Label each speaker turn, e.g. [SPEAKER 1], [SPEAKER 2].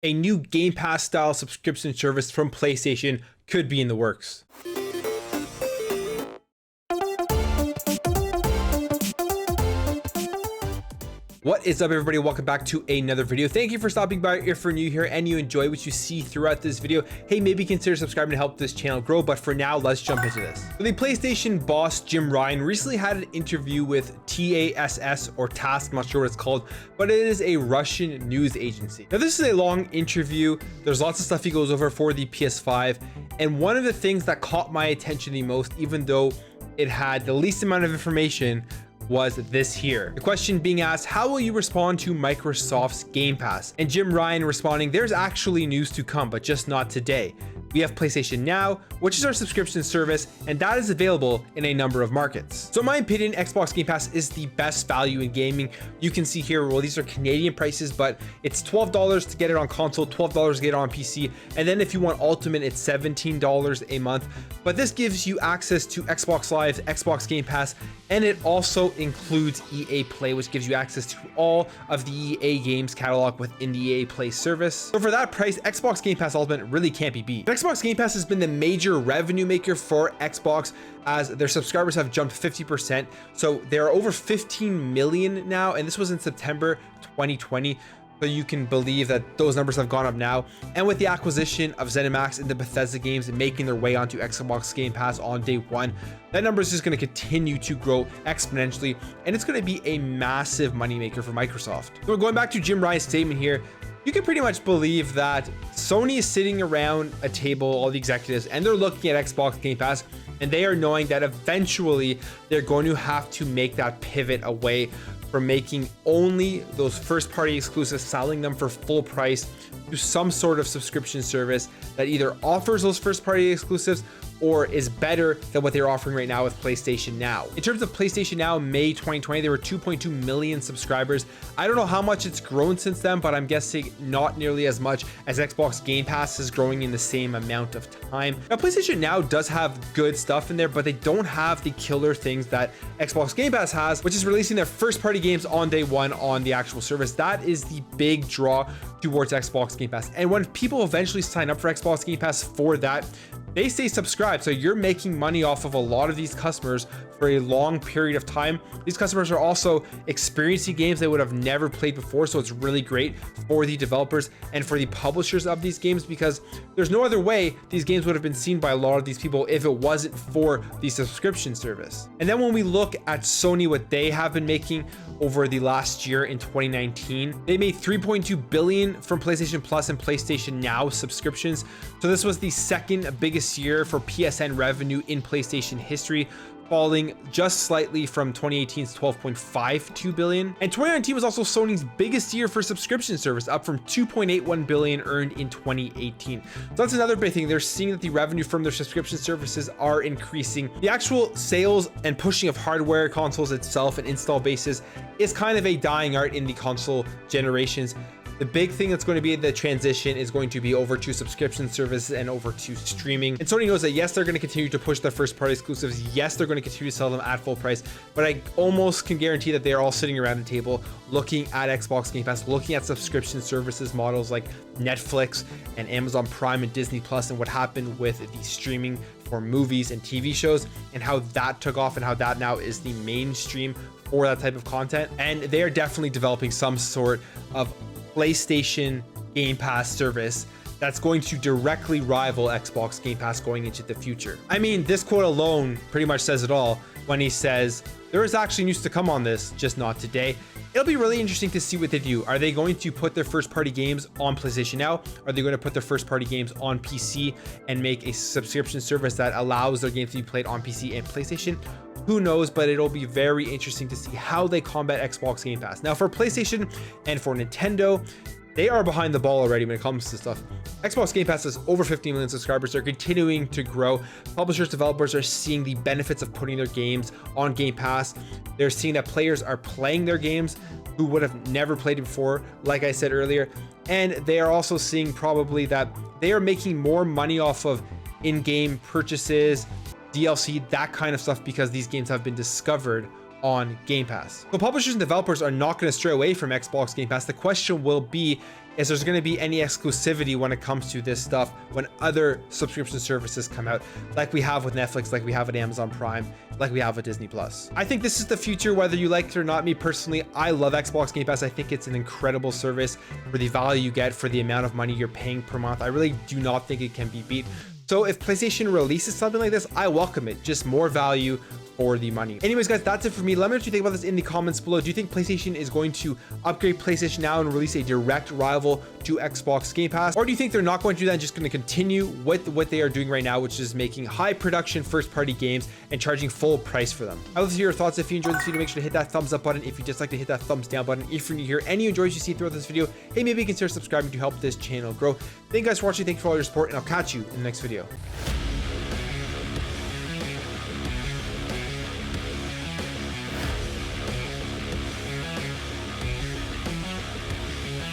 [SPEAKER 1] a new Game Pass style subscription service from PlayStation could be in the works. What is up, everybody? Welcome back to another video. Thank you for stopping by. If you're new here and you enjoy what you see throughout this video, hey, maybe consider subscribing to help this channel grow. But for now, let's jump into this. So the PlayStation boss Jim Ryan recently had an interview with TASS or TASS, I'm not sure what it's called, but it is a Russian news agency. Now, this is a long interview. There's lots of stuff he goes over for the PS5. And one of the things that caught my attention the most, even though it had the least amount of information, was this here. The question being asked, how will you respond to Microsoft's Game Pass? And Jim Ryan responding, there's actually news to come, but just not today. We have PlayStation Now, which is our subscription service, and that is available in a number of markets. So in my opinion, Xbox Game Pass is the best value in gaming. You can see here, well, these are Canadian prices, but it's $12 to get it on console, $12 to get it on PC. And then if you want Ultimate, it's $17 a month. But this gives you access to Xbox Live, Xbox Game Pass, and it also includes EA Play, which gives you access to all of the EA games catalog within the EA Play service. So for that price, Xbox Game Pass Ultimate really can't be beat. Xbox Game Pass has been the major revenue maker for Xbox, as their subscribers have jumped 50%. So there are over 15 million now, and this was in September 2020. So you can believe that those numbers have gone up now. And with the acquisition of ZeniMax and the Bethesda games and making their way onto Xbox Game Pass on day one, that number is just going to continue to grow exponentially, and it's going to be a massive moneymaker for Microsoft. So going back to Jim Ryan's statement here, you can pretty much believe that Sony is sitting around a table, all the executives, and they're looking at Xbox Game Pass, and they are knowing that eventually they're going to have to make that pivot away from making only those first-party exclusives, selling them for full price, to some sort of subscription service that either offers those first-party exclusives or is better than what they're offering right now with PlayStation Now. In terms of PlayStation Now, May 2020, there were 2.2 million subscribers. I don't know how much it's grown since then, but I'm guessing not nearly as much as Xbox Game Pass is growing in the same amount of time. Now, PlayStation Now does have good stuff in there, but they don't have the killer things that Xbox Game Pass has, which is releasing their first-party games on day one on the actual service. That is the big draw towards Xbox Game Pass. And when people eventually sign up for Xbox Game Pass for that, they stay subscribed. So you're making money off of a lot of these customers for a long period of time. These customers are also experiencing games they would have never played before. So it's really great for the developers and for the publishers of these games, because there's no other way these games would have been seen by a lot of these people if it wasn't for the subscription service. And then when we look at Sony, what they have been making over the last year in 2019, they made $3.2 billion from PlayStation Plus and PlayStation Now subscriptions. So this was the second biggest year for PSN revenue in PlayStation history, falling just slightly from 2018's 12.52 billion. And 2019 was also Sony's biggest year for subscription service, up from 2.81 billion earned in 2018. So that's another big thing. They're seeing that the revenue from their subscription services are increasing. The actual sales and pushing of hardware, consoles itself, and install bases is kind of a dying art in the console generations. The big thing that's going to be the transition is going to be over to subscription services and over to streaming. And Sony knows that, yes, they're going to continue to push their first party exclusives. Yes, they're going to continue to sell them at full price, but I almost can guarantee that they are all sitting around the table looking at Xbox Game Pass, looking at subscription services models like Netflix and Amazon Prime and Disney Plus, and what happened with the streaming for movies and TV shows, and how that took off and how that now is the mainstream for that type of content. And they are definitely developing some sort of PlayStation Game Pass service that's going to directly rival Xbox Game Pass going into the future. I mean, this quote alone pretty much says it all when he says, there is actually news to come on this, just not today. It'll be really interesting to see what they do. Are they going to put their first party games on PlayStation Now? Are they going to put their first party games on PC and make a subscription service that allows their games to be played on PC and PlayStation? Who knows, but it'll be very interesting to see how they combat Xbox Game Pass. Now, for PlayStation and for Nintendo, they are behind the ball already when it comes to stuff. Xbox Game Pass has over 50 million subscribers. They're continuing to grow. Publishers, developers are seeing the benefits of putting their games on Game Pass. They're seeing that players are playing their games who would have never played it before, like I said earlier. And they are also seeing probably that they are making more money off of in-game purchases, DLC, that kind of stuff, because these games have been discovered on Game Pass. So publishers and developers are not going to stray away from Xbox Game Pass. The question will be, is there's going to be any exclusivity when it comes to this stuff when other subscription services come out, like we have with Netflix, like we have with Amazon Prime, like we have with Disney Plus. I think this is the future, whether you like it or not. Me personally, I love Xbox Game Pass. I think it's an incredible service for the value you get for the amount of money you're paying per month. I really do not think it can be beat. So if PlayStation releases something like this, I welcome it. Just more value for the money. Anyways, guys, that's it for me. Let me know what you think about this in the comments below. Do you think PlayStation is going to upgrade PlayStation Now and release a direct rival to Xbox Game Pass? Or do you think they're not going to do that and just going to continue with what they are doing right now, which is making high production first-party games and charging full price for them? I would love to hear your thoughts. If you enjoyed this video, make sure to hit that thumbs up button. If you just like to hit that thumbs down button. If you're new here and you enjoy what you see throughout this video, hey, maybe consider subscribing to help this channel grow. Thank you guys for watching. Thank you for all your support, and I'll catch you in the next video.